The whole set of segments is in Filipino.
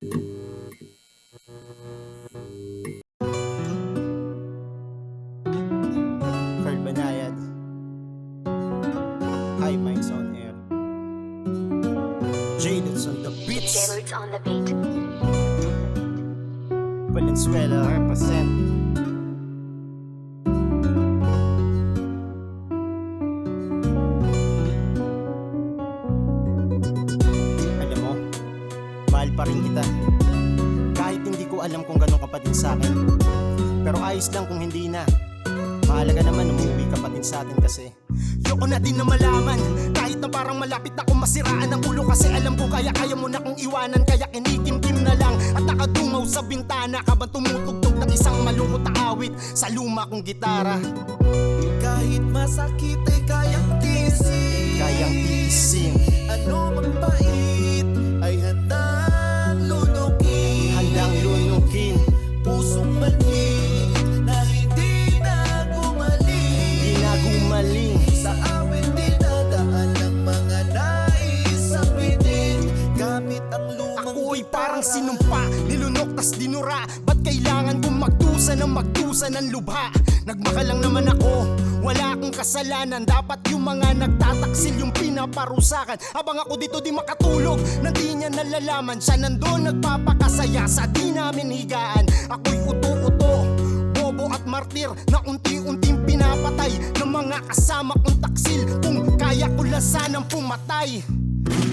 Carl Banayad, High Minds on Air. Jaded's on the beats. Jailers on the beat. Valenzuela represent. Alam mo, mahal pa rin kita. Kahit hindi ko alam kung gano'n ka pa din sa akin. Pero ayos lang kung hindi na. Mahalaga naman umuwi ka pa din sa atin kasi yoko na din na malaman. Kahit na parang malapit na kong masiraan ang ulo, kasi alam ko kaya mo na kong iwanan. Kaya kinikim-kim na lang at nakadungaw sa bintana habang tumutugtog ng isang malungkot na awit sa luma kong gitara. Kahit masakit ay kayang tiisin. Kayang tiisin. Ano mang pait ay handang lunukin. Handang lunukin. Pusong manhid na hindi na gumaling. Di na gumaling. Sa awit dinadaan ng mga nais sa bitin. Gamit ang lumang Ako'y gitara. parang sinumpa, nilunok tas dinura. Ba't kailangan kong magdusa ng lubha? Nagmaka lang naman ako, wala akong kasalanan. Dapat yung mga nagtataksil yung pinaparusakan. Habang ako dito di makatulog, nang di niya nalalaman. Siya nandun nagpapakasaya sa di namin higaan. Ako'y uto-uto, bobo at martir na unti-unting pinapatay ng mga kasama kong taksil. Kung kaya ko lang sanang pumatay,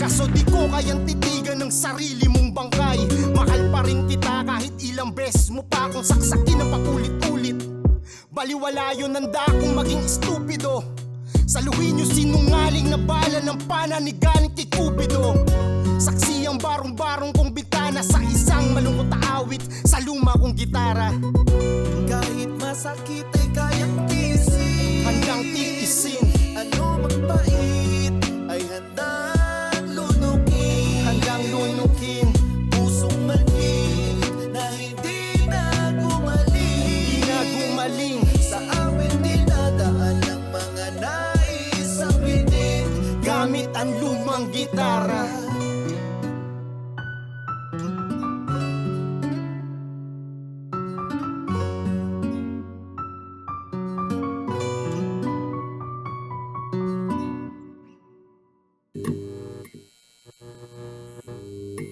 kaso di ko kayang titigan ng sarili mong bangkay. Mahal pa rin kita kahit ilang beses mo pa akong saksakin ng paulit-ulit. Baliwala yun, handa akong maging estupido. Saluhin yung sinungaling na bala ng pananigaling kay Cupido. Saksi ang barong-barong kong bitana sa isang malungkot na awit sa luma kong gitara. Kahit masakit ay kayang tiisin. Handang tiisin. Ano mang pait ay handang lunukin. Handang lunukin. Pusong manhid na hindi na gumaling. Di na gumaling. Sa awit dinadaan ng mga nais sa bitin. Gamit ang lumang gitara.